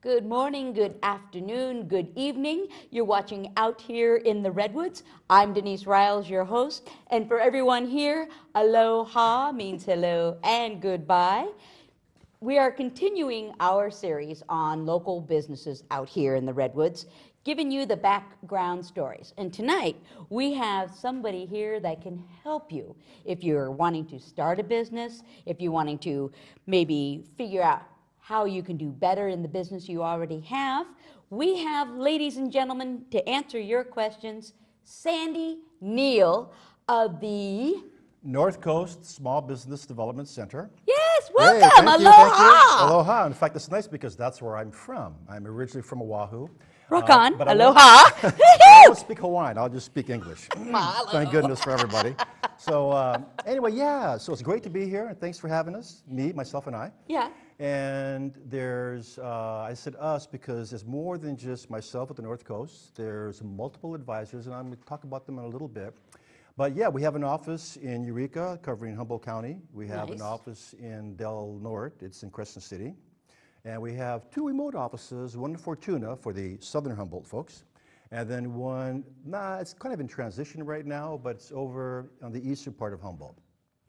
Good morning, good afternoon, good evening. You're watching Out Here in the Redwoods. I'm Denise Riles, your host. And for everyone here, aloha means hello and goodbye. We are continuing our series on local businesses out here in the Redwoods, giving you the background stories. And tonight, we have somebody here that can help you if you're wanting to start a business, if you're wanting to maybe figure out how you can do better in the business you already have. We have, ladies and gentlemen, to answer your questions, Sandy Neal of the North Coast Small Business Development Center. Yes, Hey, welcome, thank you, thank you. aloha. Aloha. In fact, it's nice because that's where I'm from. I'm originally from Oahu. Rock on, but aloha. I won't speak Hawaiian, I'll just speak English. Mahalo. Thank goodness for everybody. So anyway, yeah, so it's great to be here and thanks for having us, me, myself, and I. Yeah. And there's, I said us because there's more than just myself at the North Coast. There's multiple advisors, and I'm going to talk about them in a little bit. But yeah, we have an office in Eureka covering Humboldt County. We have an office in Del Norte, it's in Crescent City. And we have two remote offices, one in Fortuna for the southern Humboldt folks, and then one, it's kind of in transition right now, but it's over on the eastern part of Humboldt.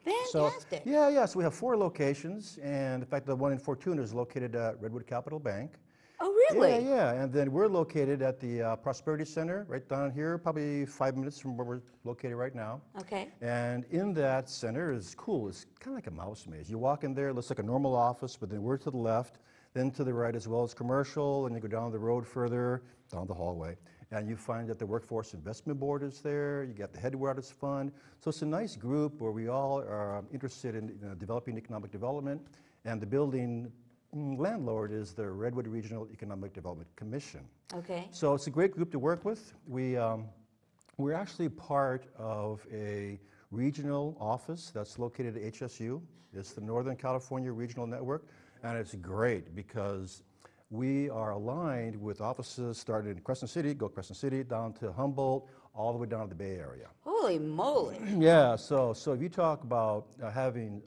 Fantastic. So, so we have 4 locations, and in fact, the one in Fortuna is located at Redwood Capital Bank. Oh, really? Yeah, and then we're located at the Prosperity Center, right down here, probably 5 minutes from where we're located right now. Okay. And in that center is cool. It's kind of like a mouse maze. You walk in there, it looks like a normal office, but then we're to the left, then to the right as well as commercial, and you go down the road further, down the hallway. And you find that the Workforce Investment Board is there, you got the Headwaters Fund. So it's a nice group where we all are interested in developing economic development, and the building landlord is the Redwood Regional Economic Development Commission. Okay. So it's a great group to work with. We're actually part of a regional office that's located at HSU. It's the Northern California Regional Network, and it's great because we are aligned with offices started in Crescent City, go Crescent City, down to Humboldt, all the way down to the Bay Area. Holy moly. Yeah, so if you talk about having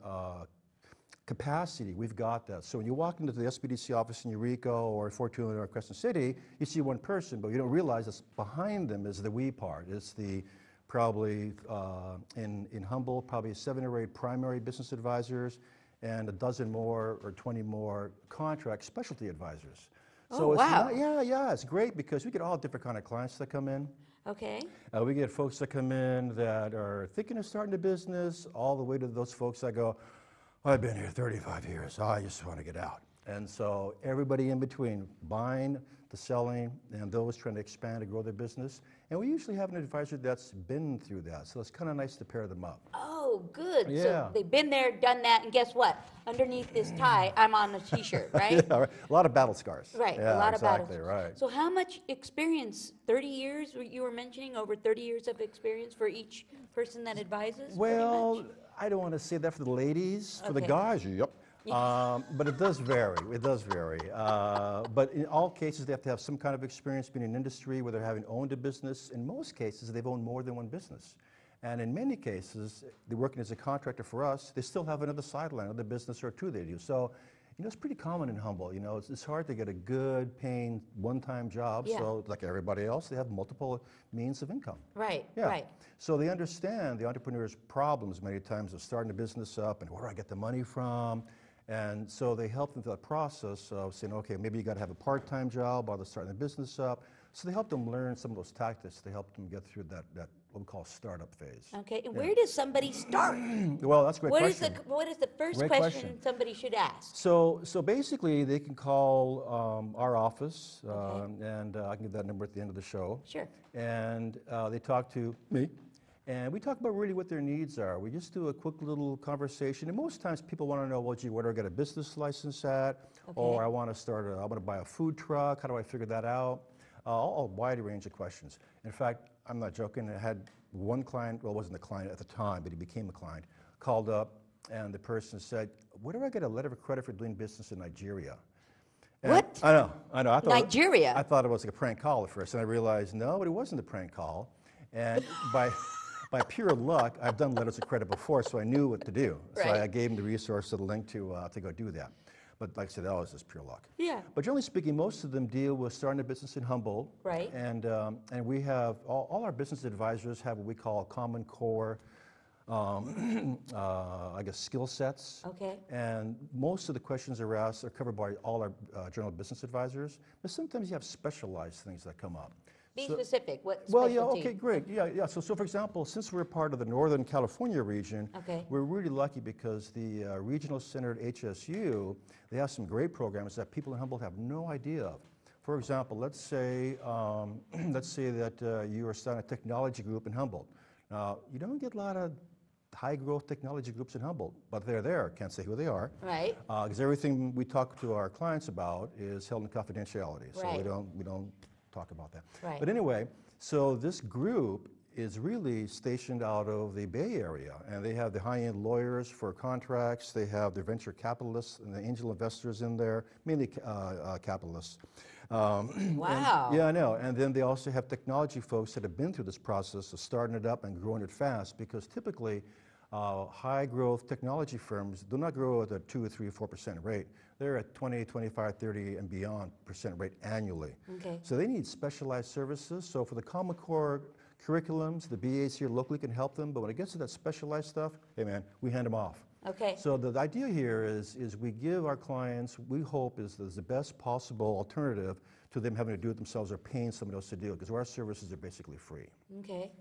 capacity, we've got that. So when you walk into the SBDC office in Eureka or Fortuna or Crescent City, you see one person, but you don't realize that behind them is the we part. It's the probably in Humboldt, probably 7 or 8 primary business advisors and a dozen more or 20 more contract specialty advisors. So wow. It's great because we get all different kind of clients that come in. Okay. We get folks that come in that are thinking of starting a business, all the way to those folks that go, I've been here 35 years, I just want to get out. And so everybody in between, buying, to selling, and those trying to expand and grow their business. And we usually have an advisor that's been through that, so it's kind of nice to pair them up. Oh, good. Yeah. So they've been there, done that, and guess what? Underneath this tie, I'm on a t-shirt, right? Yeah, right. A lot of battle scars. Right, Yeah, a lot exactly, of battles. right. So how much experience, 30 years you were mentioning, over 30 years of experience for each person that advises? Well, I don't want to say that for the ladies. For the Okay. guys, yep. But it does vary. It does vary. But in all cases, they have to have some kind of experience being in industry, whether having owned a business. In most cases, they've owned more than one business. And in many cases, they're working as a contractor for us. They still have another sideline, another business or 2 they do. So, it's pretty common in Humboldt. It's hard to get a good paying one-time job. Yeah. So like everybody else, they have multiple means of income. Right, Yeah. right. So they understand the entrepreneur's problems many times of starting a business up and where do I get the money from? And so they help them through that process of saying, okay, maybe you got to have a part-time job while they're starting the business up. So they help them learn some of those tactics to help them get through that what we call startup phase. Okay, and where does somebody start? Well, that's a great question. What is the first Great question somebody should ask? So basically, they can call our office, and I can give that number at the end of the show. Sure. And they talk to me. And we talk about really what their needs are. We just do a quick little conversation. And most times people want to know, well, gee, where do I get a business license at? Okay. Or I want to buy a food truck. How do I figure that out? A wide range of questions. In fact, I'm not joking. I had one client, well, it wasn't a client at the time, but he became a client, called up, and the person said, where do I get a letter of credit for doing business in Nigeria? And What? I know. I thought Nigeria? I thought it was like a prank call at first, and I realized, no, it wasn't a prank call. And by pure luck, I've done letters of credit before, so I knew what to do. So Right. I gave him the resource, the link to go do that. But like I said, that was just pure luck. Yeah. But generally speaking, most of them deal with starting a business in Humboldt. Right. And we have, all our business advisors have what we call common core, I guess, skill sets. Okay. And most of the questions are asked are covered by all our general business advisors. But sometimes you have specialized things that come up. Be So- specific. What Well, specialty? yeah, okay, great. Yeah. So for example, since we're part of the Northern California region, Okay. we're really lucky because the regional center at HSU, they have some great programs that people in Humboldt have no idea of. For example, let's say that you are starting a technology group in Humboldt. Now, you don't get a lot of high growth technology groups in Humboldt, but they're there. Can't say who they are. Right. Because everything we talk to our clients about is held in confidentiality. So Right. we don't talk about that. Right. But anyway, so this group is really stationed out of the Bay Area, and they have the high-end lawyers for contracts. They have their venture capitalists and the angel investors in there, mainly capitalists. Wow. Yeah, I know. And then they also have technology folks that have been through this process of starting it up and growing it fast, because typically high growth technology firms do not grow at a 2 or 3 or 4% rate. They're at 20, 25, 30 and beyond percent rate annually. Okay. So they need specialized services. So for the Common Core curriculums, the BAs here locally can help them, but when it gets to that specialized stuff, hey man, we hand them off. Okay. So the idea here is we give our clients, we hope is the best possible alternative to them having to do it themselves or paying somebody else to do it, because our services are basically free. Okay.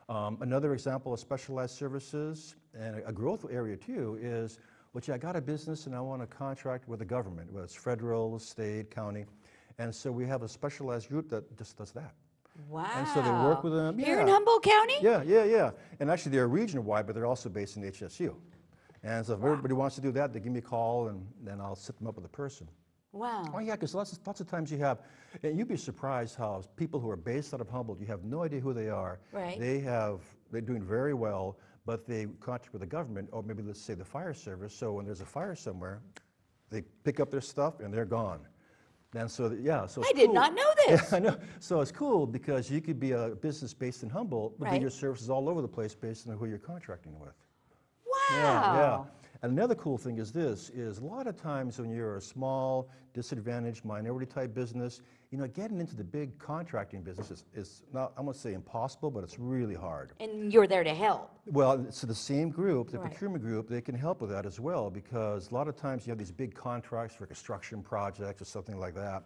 Another example of specialized services, and a growth area too, is, I got a business and I want to contract with the government, whether it's federal, state, county, and so we have a specialized group that just does that. Wow. And so they work with them. Here in yeah. Humboldt County? Yeah. And actually they're region-wide, but they're also based in HSU. And so if everybody wants to do that, they give me a call and then I'll set them up with a person. Wow. Oh yeah, because lots of times you have, and you'd be surprised how people who are based out of Humboldt, you have no idea who they are. Right. They're doing very well, but they contract with the government, or maybe let's say the fire service, so when there's a fire somewhere, they pick up their stuff and they're gone. And so, so it's I did cool. not know this. Yeah, I know. So it's cool because you could be a business based in Humboldt, but Right. then your services all over the place based on who you're contracting with. Wow. Yeah. And another cool thing is this, is a lot of times when you're a small, disadvantaged, minority type business, getting into the big contracting business is not, I'm gonna say impossible, but it's really hard. And you're there to help. Well, so the same group, the Right. procurement group, they can help with that as well, because a lot of times you have these big contracts for construction projects or something like that.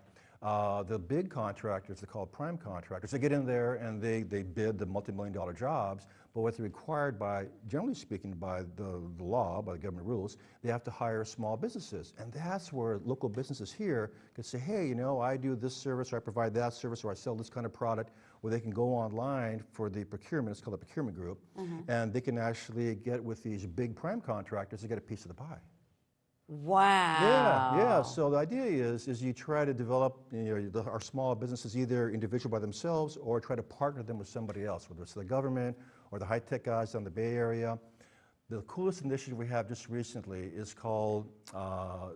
The big contractors, they're called prime contractors, they get in there and they bid the multi-million-dollar jobs, but what's required by, generally speaking, by the law, by the government rules, they have to hire small businesses. And that's where local businesses here can say, hey, I do this service, or I provide that service, or I sell this kind of product, where they can go online for the procurement, it's called a procurement group, and they can actually get with these big prime contractors to get a piece of the pie. Wow. Yeah. So the idea is you try to develop our small businesses either individual by themselves or try to partner them with somebody else, whether it's the government or the high-tech guys down the Bay Area. The coolest initiative we have just recently is called,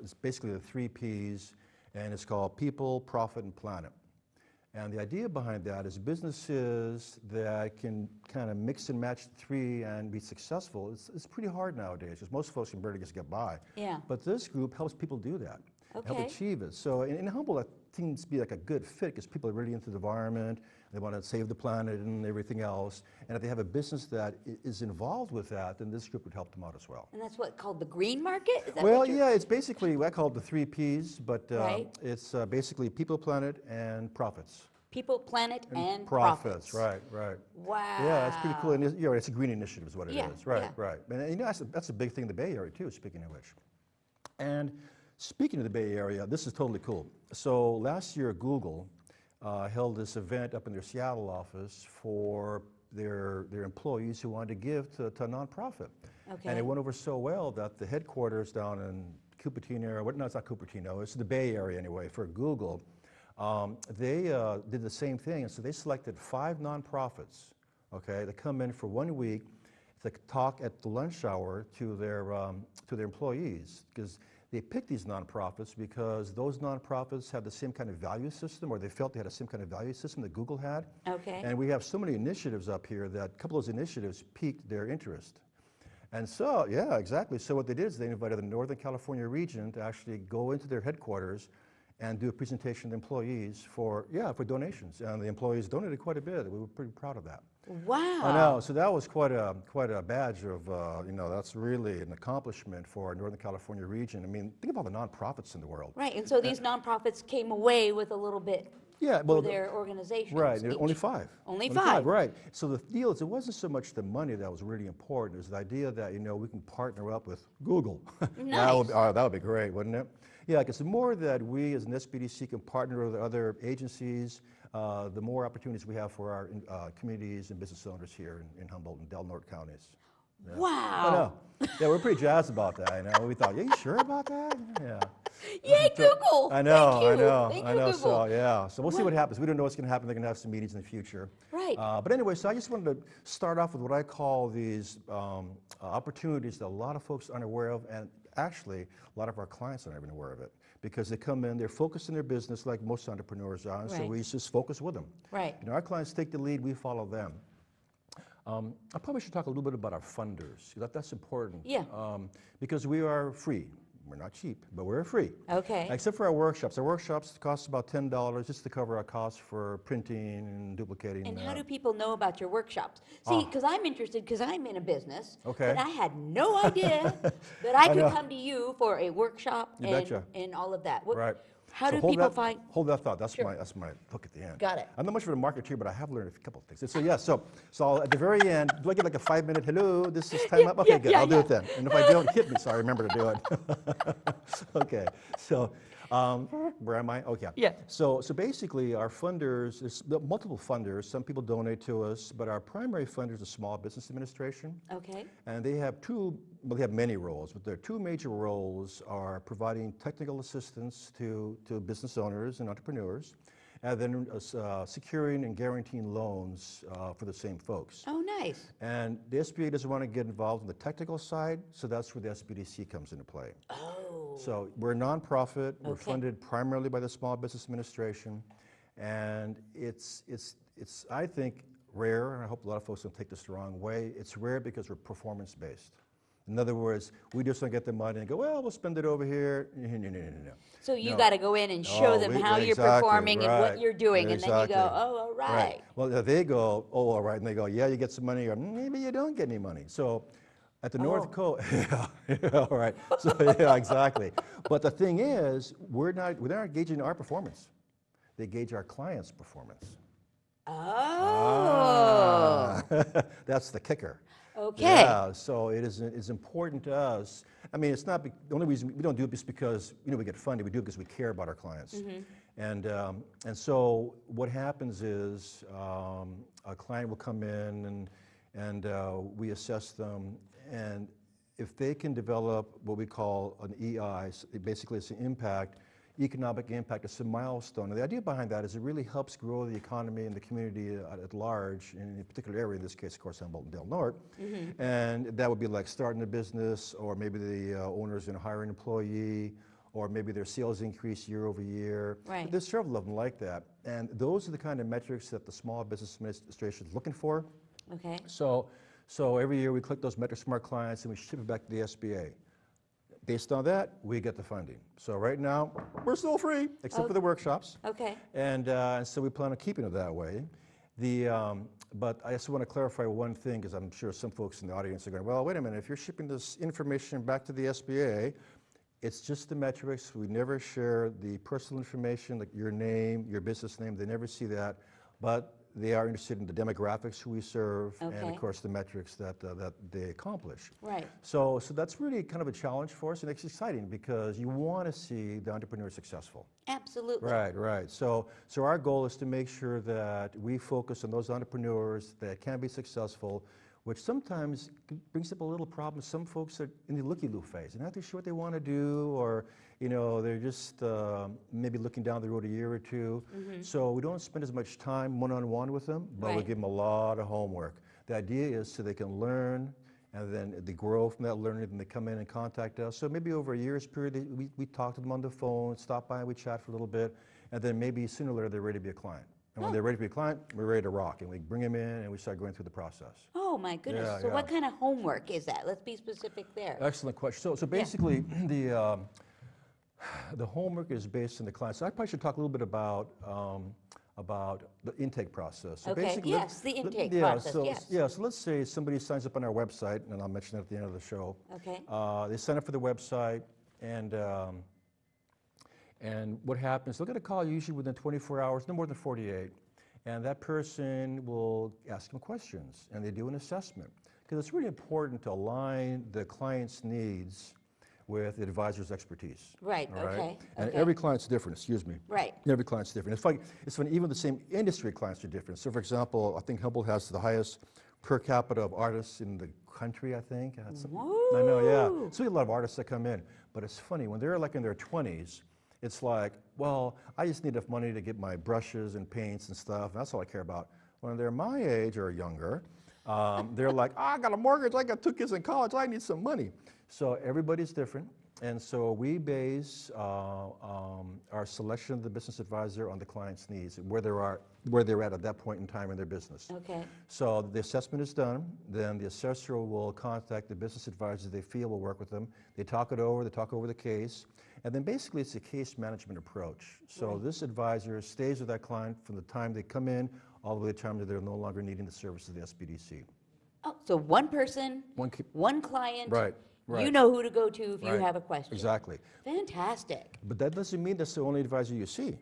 it's basically the 3 Ps, and it's called People, Profit, and Planet. And the idea behind that is businesses that can kind of mix and match the 3 and be successful. It's pretty hard nowadays because most folks can barely just get by. Yeah. But this group helps people do that, help Okay. achieve it. So in Humboldt, that seems to be like a good fit because people are really into the environment, they want to save the planet and everything else. And if they have a business that is involved with that, then this group would help them out as well. And that's what called the green market? Is that Well, what you're- yeah, it's basically, I call it the 3 Ps, but Right. it's basically people, planet, and profits. People, planet, and Profits, right. Wow. Yeah, it's pretty cool. And it's a green initiative is what it Yeah, is. Right. yeah. And that's a big thing in the Bay Area too, speaking of which. And speaking of the Bay Area, this is totally cool. So last year, Google held this event up in their Seattle office for their employees who wanted to give to a nonprofit. Okay. And it went over so well that the headquarters down in Cupertino, no, it's not Cupertino, it's the Bay Area anyway, for Google, they did the same thing. And so they selected 5 nonprofits, okay, to come in for 1 week to talk at the lunch hour to their employees, because they picked these nonprofits because those nonprofits have the same kind of value system, or they felt they had the same kind of value system that Google had. Okay. And we have so many initiatives up here that a couple of those initiatives piqued their interest. And so, yeah, exactly. So what they did is they invited the Northern California region to actually go into their headquarters and do a presentation to employees for donations. And the employees donated quite a bit. We were pretty proud of that. Wow. I know. So that was quite a badge of, that's really an accomplishment for our Northern California region. I mean, think about the nonprofits in the world. Right, and so these nonprofits came away with a little bit Yeah, well, for their organizations. right, each. only five. Only five. Right. So the deal is, it wasn't so much the money that was really important. It was the idea that, we can partner up with Google. Nice. That would be great, wouldn't it? Yeah, because the more that we as an SBDC can partner with other agencies, the more opportunities we have for our communities and business owners here in Humboldt and Del Norte counties. Yeah. Wow. I know. Yeah, we're pretty jazzed about that. We thought, you sure about that? Yeah. Yay, Google! I know, Thank you. I know, Thank I you, know. Google. So yeah, so we'll see what happens. We don't know what's going to happen. They're going to have some meetings in the future. Right. But anyway, so I just wanted to start off with what I call these opportunities that a lot of folks aren't aware of, and actually a lot of our clients aren't even aware of it, because they come in, they're focused on their business like most entrepreneurs are, so Right. we just focus with them. Right. Our clients take the lead, we follow them. I probably should talk a little bit about our funders. That's important. Yeah. Because we are free. We're not cheap, but we're free. Okay. Except for our workshops. Our workshops cost about $10 just to cover our costs for printing and duplicating. And how do people know about your workshops? See, because I'm interested, because I'm in a business, Okay. but I had no idea that I could know. come to you for a workshop You betcha. and all of that. Right. How So do hold people that, find? Hold that thought. That's Sure. my hook at the end. Got it. I'm not much of a marketer, but I have learned a couple of things. So yeah, so at the very end, do I get like a 5-minute hello? This is time up. Okay, yeah, good. yeah, I'll do yeah. it then. And if I don't, hit me so I remember to do it. Okay. So where am I? Okay. Yeah. So basically, our funders, there's multiple funders. Some people donate to us, but our primary funder is the Small Business Administration. Okay. And they have they have many roles, but their two major roles are providing technical assistance to business owners and entrepreneurs, and then securing and guaranteeing loans for the same folks. Oh, nice. And the SBA doesn't want to get involved in the technical side, so that's where the SBDC comes into play. Oh. So we're a nonprofit. We're Okay. funded primarily by the Small Business Administration, and it's I think rare, and I hope a lot of folks don't take this the wrong way. It's rare because we're performance-based. In other words, we just don't get the money and go, well, we'll spend it over here. No. So you No. got to go in and show them how you're Exactly, performing and what right, you're doing, and then you exactly. go, oh, all right. Well, they go, oh, all right, and they go, yeah, you get some money, or maybe you don't get any money. So at the North Coast, yeah, all right. So yeah, exactly. But the thing is, we're not gauging our performance. They gauge our clients' performance. Oh. That's the kicker. Okay. Yeah, so it's important to us. I mean, it's not the only reason we don't do it is because we get funded. We do it because we care about our clients. Mm-hmm. And so what happens is a client will come in and we assess them, and if they can develop what we call an EI, basically it's an economic impact, it's a milestone. And the idea behind that is it really helps grow the economy and the community at large in a particular area, in this case, of course, Humboldt and Del Norte. Mm-hmm. And that would be like starting a business, or maybe the owner's going to hire an employee, or maybe their sales increase year over year. Right. There's several of them like that. And those are the kind of metrics that the Small Business Administration is looking for. Okay. So every year we collect those metrics from our clients and we ship it back to the SBA. Based on that, we get the funding. So right now, we're still free, except for the workshops. Okay. And so we plan on keeping it that way. But I just want to clarify one thing, because I'm sure some folks in the audience are going, well, wait a minute, if you're shipping this information back to the SBA, it's just the metrics. We never share the personal information, like your name, your business name. They never see that. But they are interested in the demographics who we serve, and Okay. of course the metrics that they accomplish. Right. So that's really kind of a challenge for us, and it's exciting because you want to see the entrepreneur successful. Absolutely. Right. So our goal is to make sure that we focus on those entrepreneurs that can be successful, which sometimes brings up a little problem. Some folks are in the looky-loo phase. They're not too sure what they want to do, or they're just maybe looking down the road a year or two. Mm-hmm. So we don't spend as much time one-on-one with them, but we Right. give them a lot of homework. The idea is so they can learn, and then they grow from that learning, and they come in and contact us. So maybe over a year's period, we talk to them on the phone, stop by, we chat for a little bit, and then maybe sooner or later they're ready to be a client. And when they're ready to be a client, we're ready to rock. And we bring them in and we start going through the process. Oh my goodness. Yeah, So yeah. what kind of homework is that? Let's be specific there. Excellent question. So basically, the homework is based on the client. So I probably should talk a little bit about the intake process. So Okay, basically, yes, the intake process, so, yes. Yeah, so let's say somebody signs up on our website, and I'll mention that at the end of the show. Okay. They sign up for the website, and what happens, they'll get a call usually within 24 hours, no more than 48, and that person will ask them questions, and they do an assessment. Because it's really important to align the client's needs with the advisor's expertise. Right, all okay, And okay. every client's different, excuse me. Right. Every client's different. It's funny, even the same industry clients are different. So for example, I think Humboldt has the highest per capita of artists in the country, I think. I know, yeah. So we have a lot of artists that come in. But it's funny, when they're like in their 20s, it's like, well, I just need enough money to get my brushes and paints and stuff, and that's all I care about. When they're my age or younger, they're like, I got a mortgage, I got 2 kids in college, I need some money. So everybody's different, and so we base our selection of the business advisor on the client's needs, where they're at that point in time in their business. Okay. So the assessment is done, then the assessor will contact the business advisor they feel will work with them. They talk over the case, and then basically it's a case management approach. So this advisor stays with that client from the time they come in all the way to the time that they're no longer needing the services of the SBDC. Oh, so one person, one client. Right. You know who to go to if you have a question. Exactly. Fantastic. But that doesn't mean that's the only advisor you see.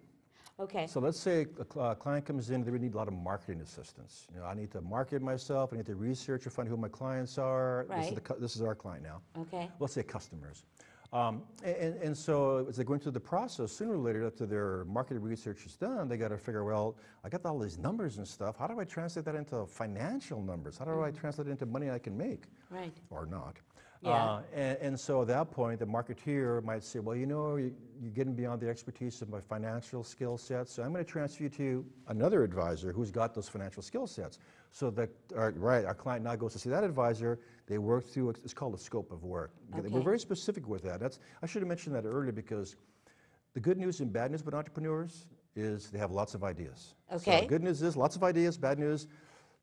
Okay. So let's say a client comes in, they would need a lot of marketing assistance. You know, I need to market myself, I need to research or find who my clients are. Right. This is our client now. Okay. Let's say customers. And so as they go into the process, sooner or later, after their market research is done, they got to figure, well, I got all these numbers and stuff. How do I translate that into financial numbers? How do I translate it into money I can make? Right. Or not? Yeah. And so at that point, the marketeer might say, well, you know, you're getting beyond the expertise of my financial skill sets, so I'm going to transfer you to another advisor who's got those financial skill sets. So that, our client now goes to see that advisor, they work through, it's called a scope of work. Okay. We're very specific with that. I should have mentioned that earlier because the good news and bad news about entrepreneurs is they have lots of ideas. Okay. So good news is lots of ideas, bad news,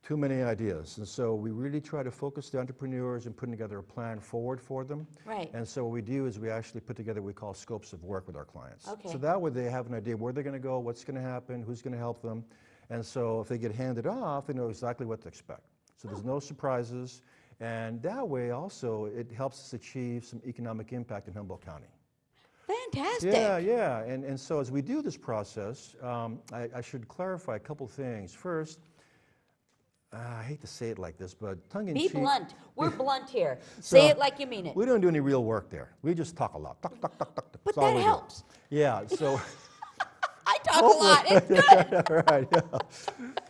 too many ideas. And so we really try to focus the entrepreneurs and putting together a plan forward for them. Right. And so what we do is we actually put together what we call scopes of work with our clients. Okay. So that way they have an idea where they're going to go, what's going to happen, who's going to help them. And so if they get handed off, they know exactly what to expect. So there's no surprises. And that way also it helps us achieve some economic impact in Humboldt County. Fantastic. Yeah. And so as we do this process, I should clarify a couple things. First, I hate to say it like this, but tongue-in-cheek. Be blunt. We're blunt here. Say it like you mean it. We don't do any real work there. We just talk a lot. Talk. But that helps. Yeah, so. I talk a lot. It's good. Right, yeah.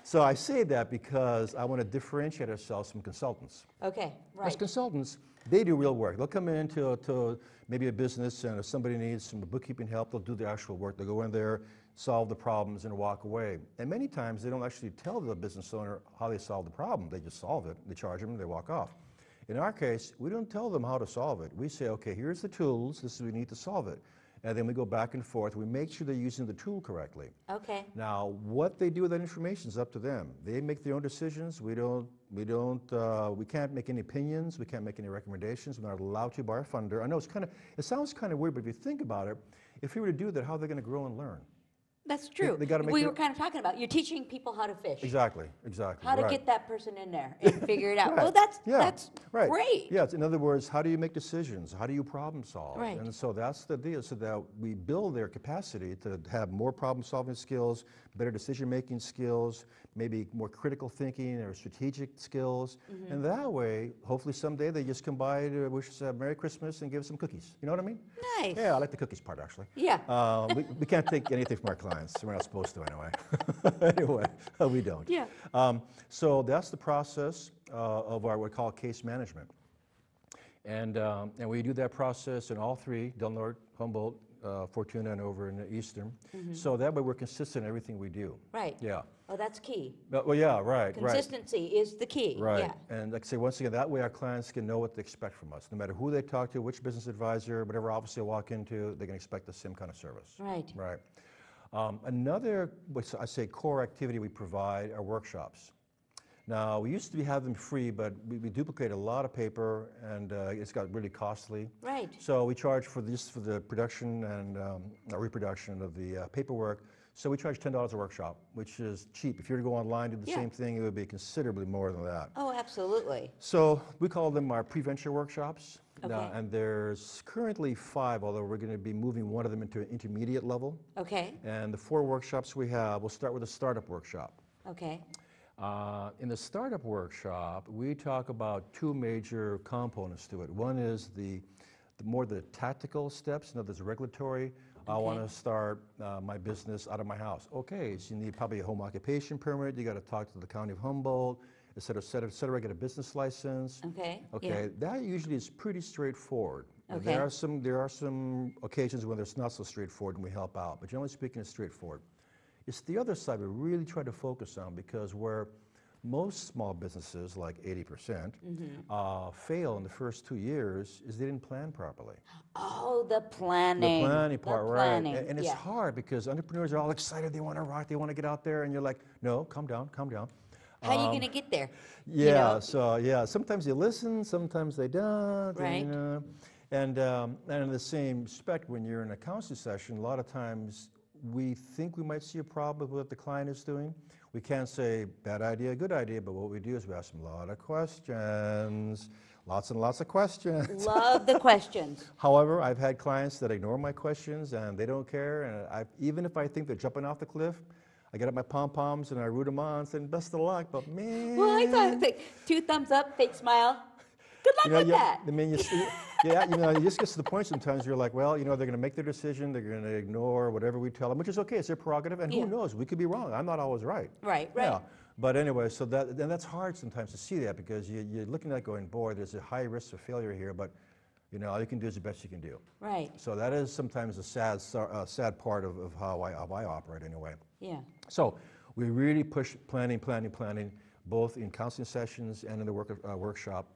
So I say that because I want to differentiate ourselves from consultants. Okay, right. As consultants, they do real work. They'll come in to maybe a business, and if somebody needs some bookkeeping help, they'll do the actual work. They'll go in there, solve the problems, and walk away. And many times, they don't actually tell the business owner how they solve the problem. They just solve it. They charge them, and they walk off. In our case, we don't tell them how to solve it. We say, okay, here's the tools. This is what we need to solve it. And then we go back and forth. We make sure they're using the tool correctly. Okay. Now, what they do with that information is up to them. They make their own decisions. We can't make any opinions. We can't make any recommendations. We're not allowed to by our funder. I know it sounds kind of weird, but if you think about it, if we were to do that, how are they going to grow and learn? That's true. We were kind of talking about, you're teaching people how to fish. Exactly. How to get that person in there and figure it out. Right. Well, that's right. great. Yeah, in other words, how do you make decisions? How do you problem solve? Right. And so that's the deal, so that we build their capacity to have more problem solving skills, better decision making skills, maybe more critical thinking or strategic skills. Mm-hmm. And that way, hopefully someday they just come by to wish us a Merry Christmas and give us some cookies. You know what I mean? Nice. Yeah, I like the cookies part actually. Yeah. We can't take anything from our clients. We're not supposed to anyway. Anyway, we don't. Yeah. So that's the process of our what we call case management. And we do that process in all three, Del Norte, Humboldt, Fortuna, and over in the Eastern. Mm-hmm. So that way we're consistent in everything we do. Right. Yeah. Oh, that's key. Well, yeah, right. Consistency is the key. Right. Yeah. And like I say, once again, that way our clients can know what to expect from us. No matter who they talk to, which business advisor, whatever office they walk into, they can expect the same kind of service. Right. Right. Another, what I say, core activity we provide are workshops. Now, we used to have them free, but we duplicate a lot of paper, and it's got really costly. Right. So we charge for the production and reproduction of the paperwork. So we charge $10 a workshop, which is cheap. If you were to go online and do the same thing, it would be considerably more than that. Oh, absolutely. So we call them our pre-venture workshops. Okay. And there's currently 5, although we're going to be moving one of them into an intermediate level. Okay. And the 4 workshops we have, we'll start with a startup workshop. Okay. In the startup workshop, we talk about 2 major components to it. One is the more the tactical steps, in other words, regulatory. I want to start my business out of my house. Okay, so you need probably a home occupation permit. You got to talk to the County of Humboldt, et cetera, et cetera, et cetera. Get a business license. Okay. Okay, that usually is pretty straightforward. Okay. There are some occasions when it's not so straightforward and we help out, but generally speaking, it's straightforward. It's the other side we really try to focus on, because where most small businesses, like 80%, fail in the first 2 years is they didn't plan properly. Oh, the planning. The planning part, the right. planning. And it's hard because entrepreneurs are all excited, they want to rock, they want to get out there, and you're like, no, calm down, calm down. How are you going to get there? Yeah, You know? so yeah, sometimes they listen, sometimes they don't. Right. And in the same respect, when you're in a counseling session, a lot of times we think we might see a problem with what the client is doing. We can't say bad idea, good idea, but what we do is we ask them a lot of questions, lots and lots of questions. Love the questions. However, I've had clients that ignore my questions and they don't care, and even if I think they're jumping off the cliff, I get up my pom-poms and I root them on, saying best of luck, but man. Well, I thought, 2 thumbs up, fake smile. Good luck with that. I mean, you just get to the point sometimes you're like, well, they're going to make their decision, they're going to ignore whatever we tell them, which is okay, it's their prerogative, and who knows, we could be wrong. I'm not always right. Right. Yeah. But anyway, so that's hard sometimes to see that, because you're looking at going, boy, there's a high risk of failure here, but all you can do is the best you can do. Right. So that is sometimes a sad part of how I operate anyway. Yeah. So we really push planning, both in counseling sessions and in the workshop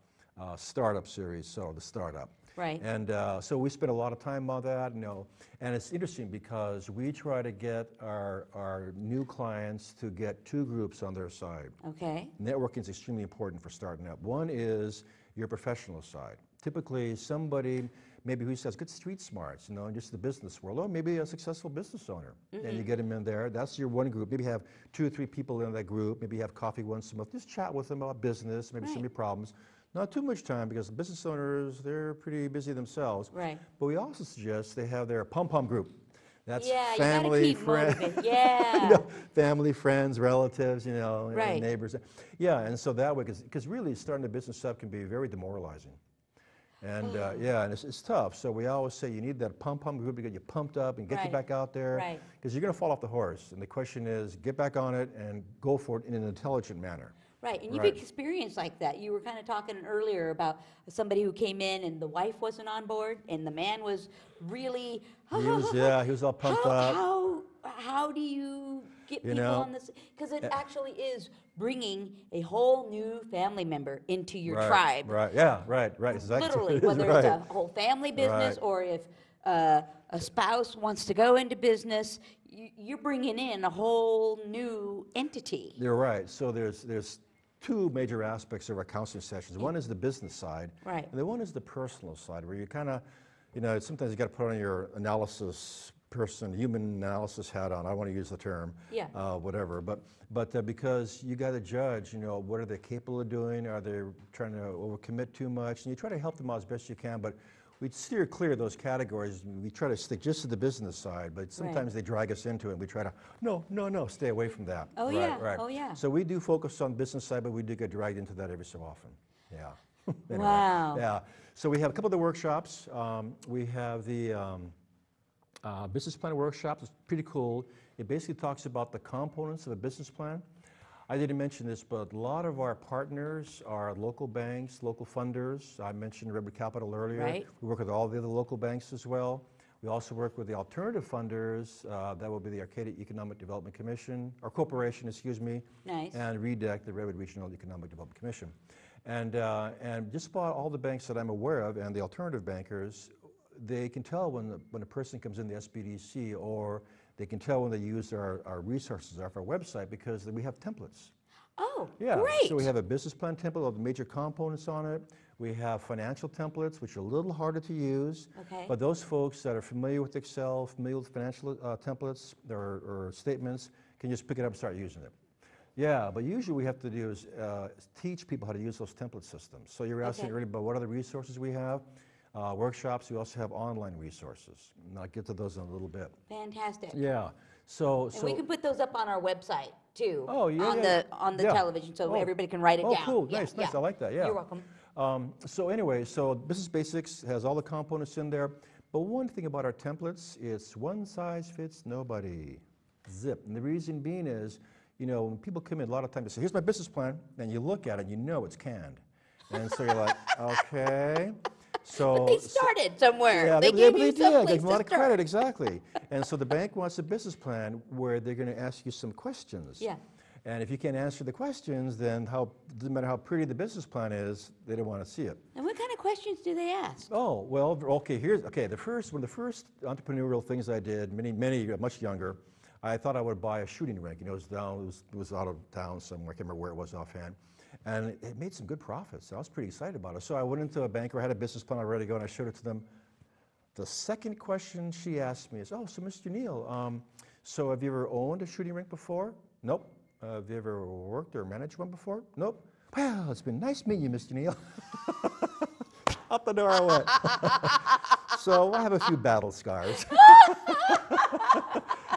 startup series, so the startup. Right. And so we spend a lot of time on that, and it's interesting because we try to get our new clients to get 2 groups on their side. Okay. Networking is extremely important for starting up. One is your professional side. Typically somebody maybe who has good street smarts, in just the business world, or maybe a successful business owner, and you get them in there. That's your one group. Maybe have 2 or 3 people in that group. Maybe have coffee once a month. Just chat with them about business, maybe some of your problems. Not too much time, because business owners, they're pretty busy themselves. Right. But we also suggest they have their pom-pom group. That's you family, gotta keep friends. Yeah. Family, friends, relatives, Right. neighbors. Yeah, and so that way, because really starting a business up can be very demoralizing. And and it's tough. So we always say you need that pom-pom group to get you pumped up and get you back out there. Right. Because you're going to fall off the horse. And the question is, get back on it and go for it in an intelligent manner. Right, and you've Right. experienced like that. You were kind of talking earlier about somebody who came in and the wife wasn't on board, and the man was really. He was all pumped up. How do you get people know? on this? Because it actually is bringing a whole new family member into your tribe. Right, yeah, right. Exactly. Literally, whether it's a whole family business or if a spouse wants to go into business, you're bringing in a whole new entity. You're right. So there's 2 major aspects of our counseling sessions. One is the business side, Right. and the one is the personal side, where you kind of, sometimes you got to put on your human analysis hat on. I don't want to use the term, whatever. But because you got to judge, what are they capable of doing? Are they trying to overcommit too much? And you try to help them out as best you can, but we steer clear of those categories. We try to stick just to the business side, but sometimes they drag us into it, and we try to, no, stay away from that. Oh, Right, yeah. right. Oh, yeah. So we do focus on business side, but we do get dragged into that every so often. Yeah. Anyway, Wow. Yeah. So we have a couple of the workshops. We have the business plan workshop. It's pretty cool. It basically talks about the components of a business plan. I didn't mention this, but a lot of our partners are local banks, local funders. I mentioned Redwood Capital earlier. Right. We work with all the other local banks as well. We also work with the alternative funders. That will be the Arcadia Economic Development Commission, or Corporation, excuse me. Nice. And REDEC, the Redwood Regional Economic Development Commission. And just about all the banks that I'm aware of, and the alternative bankers, they can tell when a person comes in the SBDC, or They can tell when they use our resources off our website because we have templates. Oh, Yeah, great. so we have a business plan template with the major components on it. We have financial templates, which are a little harder to use. Okay. But those folks that are familiar with Excel, familiar with financial templates or statements, can just pick it up and start using it. Yeah, but usually what we have to do is teach people how to use those template systems. So you were asking earlier about what other resources we have. Workshops, we also have online resources. And I'll get to those in a little bit. Fantastic. Yeah, so... And we can put those up on our website too. Oh, yeah, on the television, so everybody can write it down. Oh, cool, Yeah, nice, yeah. I like that, yeah. You're welcome. So anyway, so Business Basics has all the components in there, but one thing about our templates, it's one size fits nobody. Zip. And the reason being is, you know, when people come in, a lot of times they say, here's my business plan, and you look at it and you know it's canned. And so you're like, okay. So, But they started somewhere. Yeah, they gave you some place gave them a lot to of start. credit, exactly. And so the bank wants a business plan where they're going to ask you some questions. Yeah. And if you can't answer the questions, then doesn't matter how pretty the business plan is, they don't want to see it. And what kind of questions do they ask? Oh, well, okay, one of the first entrepreneurial things I did, much younger, I thought I would buy a shooting rank. You know, it was out of town somewhere, I can't remember where it was offhand. And it made some good profits. So I was pretty excited about it. So I went into a banker, had a business plan ready to go, and I showed it to them. The second question she asked me is, oh, so Mr. Neal, so have you ever owned a shooting rink before? Nope. Have you ever worked or managed one before? Nope. Well, it's been nice meeting you, Mr. Neal. Out the door I went. So I have a few battle scars.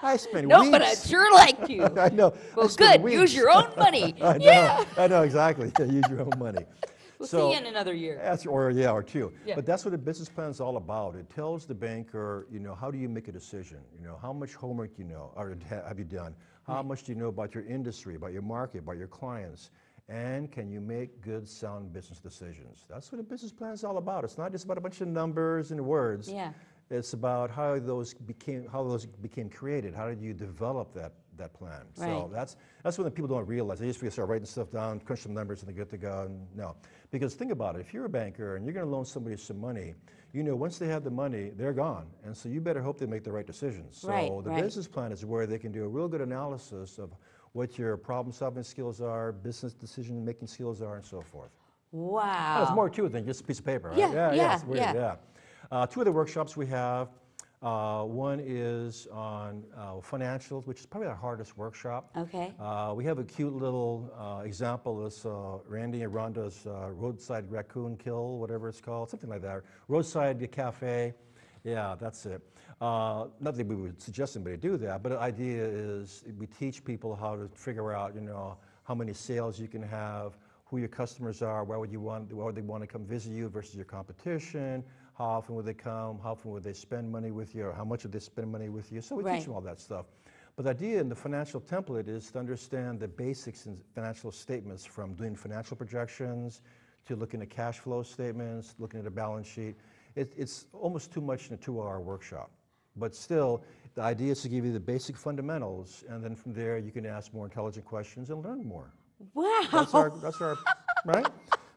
I spent No, weeks. but I'd sure like to. I know. Well, good. Use your own money. I know. Yeah. I know exactly. Yeah, use your own money. We'll So- see you in another year. or two. Yeah. But that's what a business plan is all about. It tells the banker, you know, how do you make a decision? You know, how much homework you know, or have you done? How much do you know about your industry, about your market, about your clients? And can you make good, sound business decisions? That's what a business plan is all about. It's not just about a bunch of numbers and words. Yeah. It's about how those became created. How did you develop that plan? Right. So that's what the people don't realize. They just start writing stuff down, crunch some numbers, and they're good to go. And no, because think about it. If you're a banker and you're going to loan somebody some money, you know once they have the money, they're gone, and so you better hope they make the right decisions. So Right, the right. business plan is where they can do a real good analysis of what your problem-solving skills are, business decision-making skills are, and so forth. Wow. There's more to it than just a piece of paper, right? Yeah, it's weird, yeah. Two of the workshops we have, one is on financials, which is probably our hardest workshop. Okay. We have a cute little example. This Randy and Rhonda's roadside raccoon kill, whatever it's called, something like that. Roadside cafe. Yeah, that's it. Not that we would suggest anybody do that, but the idea is we teach people how to figure out, you know, how many sales you can have, who your customers are, why would they want to come visit you versus your competition, how often would they come, how often would they spend money with you, or how much would they spend money with you. So we Right. teach them all that stuff. But the idea in the financial template is to understand the basics in financial statements, from doing financial projections to looking at cash flow statements, looking at a balance sheet. It's almost too much in a 2-hour workshop. But still, the idea is to give you the basic fundamentals, and then from there you can ask more intelligent questions and learn more. Wow. That's our right?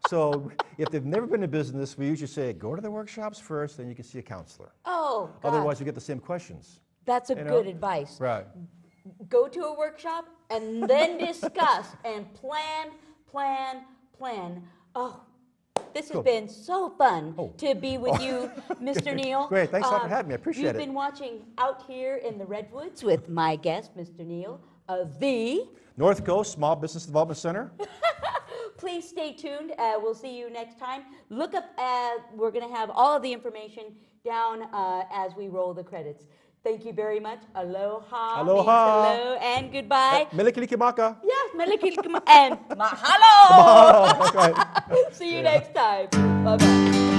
So if they've never been in business, we usually say, go to the workshops first, then you can see a counselor. Oh, God. Otherwise, you get the same questions. That's a you know? good advice. Right. Go to a workshop and then discuss and plan. Oh, this has Cool. been so fun Oh. to be with you, Mr. Neal. Great, thanks a lot for having me. I appreciate You've it. been watching Out Here in the Redwoods with my guest, Mr. Neal, of the... North Coast Small Business Development Center. Please stay tuned. We'll see you next time. Look up, we're going to have all of the information down as we roll the credits. Thank you very much. Aloha. Aloha. Means hello and goodbye. Melikilikimaka. Yes, Melikilikima and mahalo. That's right. See you next time. Bye-bye.